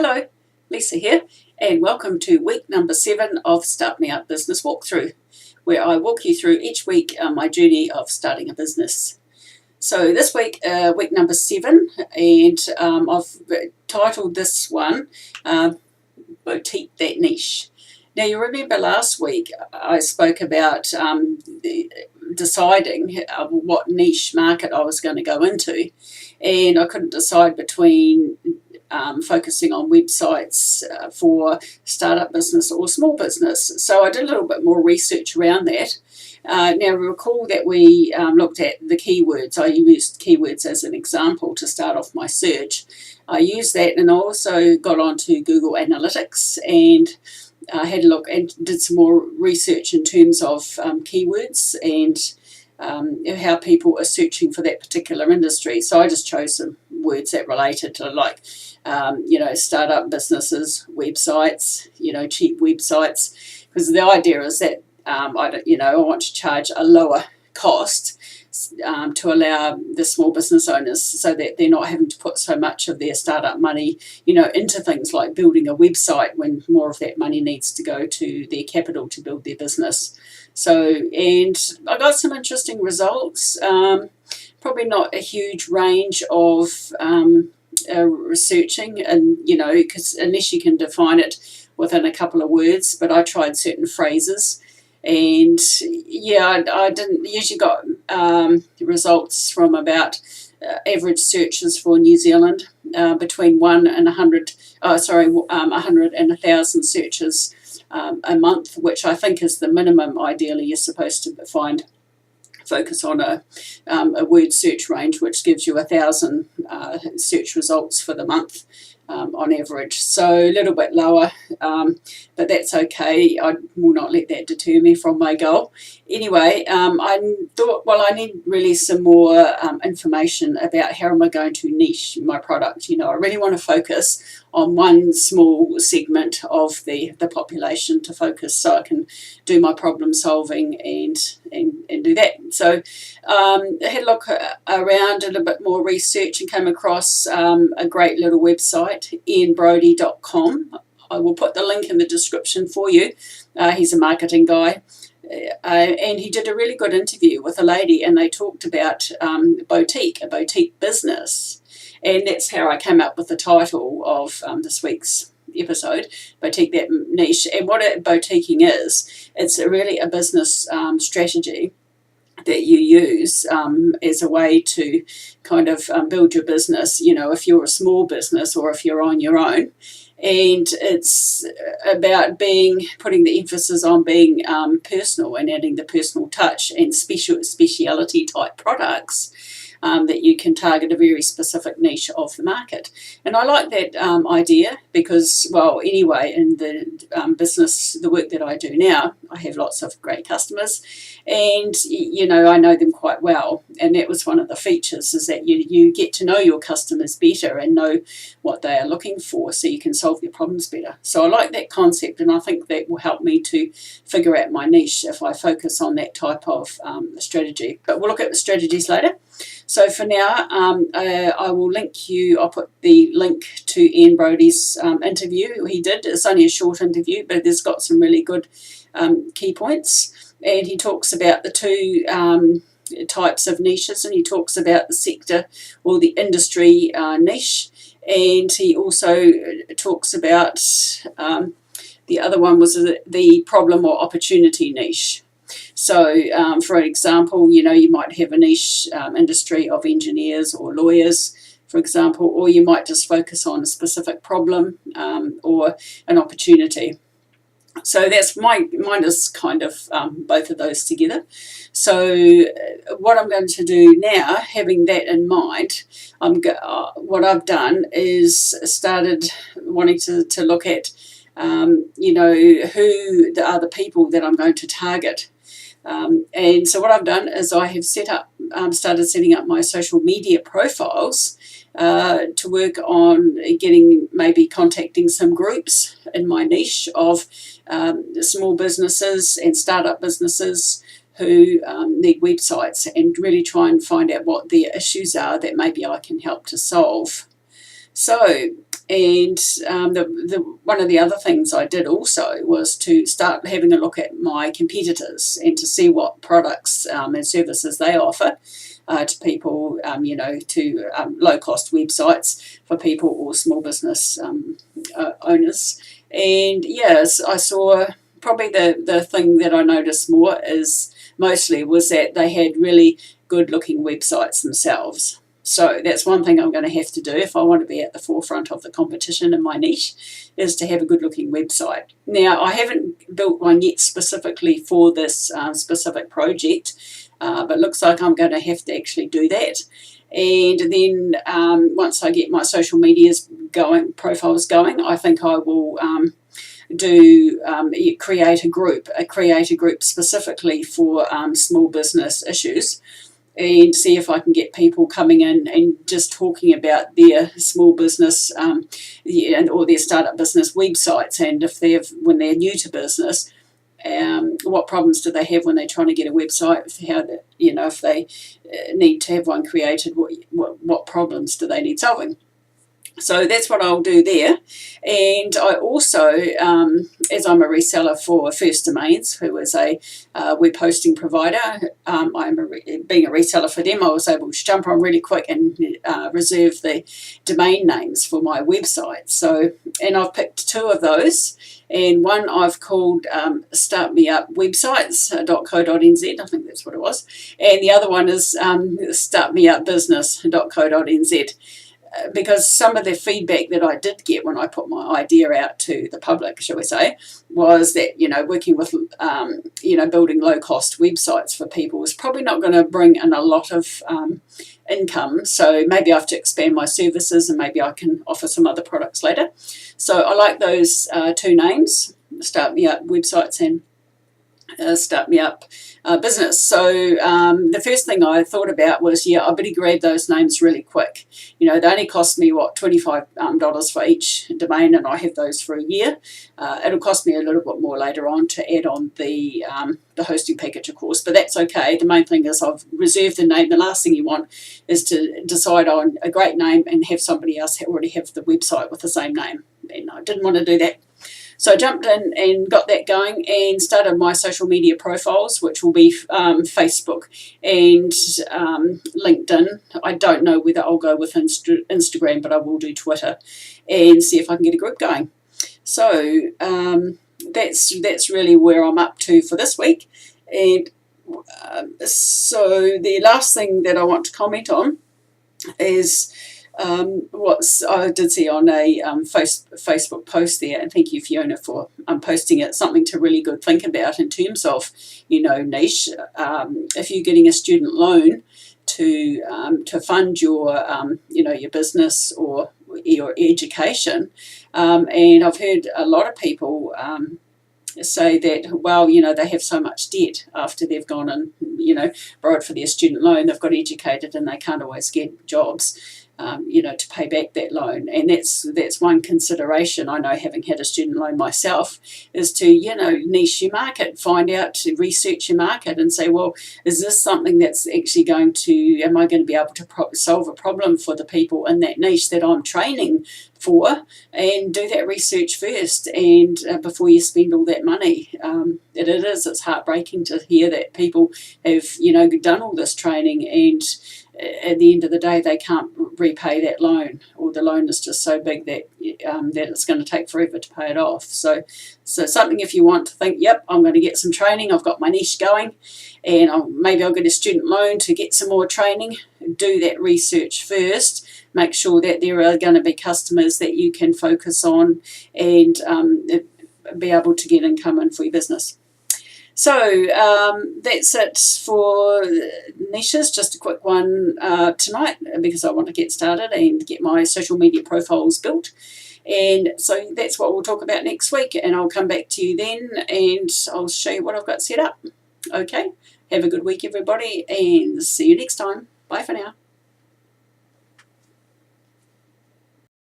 Hello, Lisa here, and welcome to week number 7 of StartMeUp Business Walkthrough, where I walk you through each week my journey of starting a business. So this week, week number 7, and I've titled this one Boutique That Niche. Now you remember last week I spoke about deciding what niche market I was going to go into, and I couldn't decide between focusing on websites for startup business or small business. So I did a little bit more research around that. Now recall that we looked at the keywords. I used keywords as an example to start off my search. I used that, and I also got onto Google Analytics and had a look and did some more research in terms of keywords and how people are searching for that particular industry. So I just chose some words that related to, like, startup businesses, websites, cheap websites, because the idea is that I want to charge a lower cost to allow the small business owners, so that they're not having to put so much of their startup money, into things like building a website, when more of that money needs to go to their capital to build their business. So, and I got some interesting results. Probably not a huge range of researching, and because unless you can define it within a couple of words, but I tried certain phrases. And I didn't usually got results from about average searches for New Zealand between 1 and 100, 100 and 1,000 searches a month, which I think is the minimum. Ideally, you're supposed to focus on a word search range, which gives you 1,000 search results for the month on average. So a little bit lower, but that's okay. I will not let that deter me from my goal. Anyway, I thought, well, I need really some more information about how am I going to niche my product. I really want to focus on one small segment of the population to focus, so I can do my problem solving and do that. So I had a look around, did a bit more research, and came across a great little website, IanBrodie.com. I will put the link in the description for you. He's a marketing guy. And he did a really good interview with a lady, and they talked about a boutique business. And that's how I came up with the title of this week's episode, Boutique That Niche. And what boutiquing is, it's really a business strategy that you use as a way to kind of build your business, if you're a small business or if you're on your own. And it's about putting the emphasis on being personal and adding the personal touch and speciality type products that you can target a very specific niche of the market. And I like that idea because, well, anyway, in the business, the work that I do now, I have lots of great customers, and I know them quite well. And that was one of the features, is that you get to know your customers better and know what they are looking for, so you can solve their problems better. So I like that concept, and I think that will help me to figure out my niche if I focus on that type of strategy. But we'll look at the strategies later. So for now, I will link you. I'll put the link to Ian Brodie's interview he did. It's only a short interview, but it's got some really good key points. And he talks about the two types of niches, and he talks about the sector or the industry niche. And he also talks about the other one was the problem or opportunity niche. So, for example, you might have a niche industry of engineers or lawyers, for example, or you might just focus on a specific problem or an opportunity. So that's mine is kind of both of those together. So what I'm going to do now, having that in mind, what I've done is started wanting to look at, who are the people that I'm going to target. And so what I've done is I have started setting up my social media profiles to work on maybe contacting some groups in my niche of small businesses and startup businesses who need websites, and really try and find out what their issues are that maybe I can help to solve. So And one of the other things I did also was to start having a look at my competitors and to see what products and services they offer to people, to low-cost websites for people or small business owners. And yes, I saw probably the thing that I noticed more is mostly was that they had really good-looking websites themselves. So that's one thing I'm going to have to do if I want to be at the forefront of the competition in my niche, is to have a good-looking website. Now, I haven't built one yet specifically for this specific project, but looks like I'm going to have to actually do that. And then once I get my social medias going, profiles going, I think I will create a group specifically for small business issues, and see if I can get people coming in and just talking about their small business or their startup business websites, and when they're new to business, what problems do they have when they're trying to get a website? If they need to have one created, what problems do they need solving? So that's what I'll do there. And I also, as I'm a reseller for First Domains, who is a web hosting provider, being a reseller for them, I was able to jump on really quick and reserve the domain names for my website. So, and I've picked two of those. And one I've called StartMeUpWebsites.co.nz, I think that's what it was. And the other one is StartMeUpBusiness.co.nz. Because some of the feedback that I did get when I put my idea out to the public, shall we say, was that, working with, building low-cost websites for people is probably not going to bring in a lot of income. So maybe I have to expand my services, and maybe I can offer some other products later. So I like those two names, Start Me Up Websites and Start Me Up Business. So the first thing I thought about was, I better grab those names really quick. They only cost me, $25 for each domain, and I have those for a year. It'll cost me a little bit more later on to add on the hosting package, of course, but that's okay. The main thing is I've reserved the name. The last thing you want is to decide on a great name and have somebody else already have the website with the same name, and I didn't want to do that. So I jumped in and got that going and started my social media profiles, which will be Facebook and LinkedIn. I don't know whether I'll go with Instagram, but I will do Twitter and see if I can get a group going. So that's really where I'm up to for this week. And so the last thing that I want to comment on is what I did see on a Facebook post there, and thank you, Fiona, for posting it. Something to really good think about in terms of, niche. If you're getting a student loan to fund your your business or your education, and I've heard a lot of people say that, they have so much debt after they've gone and borrowed for their student loan. They've got educated and they can't always get jobs. To pay back that loan. And that's one consideration. I know, having had a student loan myself, is to, niche your market, find out, to research your market and say, well, is this something that's actually am I going to be able to solve a problem for the people in that niche that I'm training for? And do that research first, and before you spend all that money. It's heartbreaking to hear that people have, done all this training, and at the end of the day, they can't repay that loan, or the loan is just so big that it's going to take forever to pay it off. So something, if you want to think, yep, I'm going to get some training, I've got my niche going, and maybe I'll get a student loan to get some more training. Do that research first. Make sure that there are going to be customers that you can focus on and be able to get income in for your business. So that's it for niches. Just a quick one tonight, because I want to get started and get my social media profiles built. And so that's what we'll talk about next week, and I'll come back to you then and I'll show you what I've got set up. Okay, have a good week, everybody, and see you next time. Bye for now.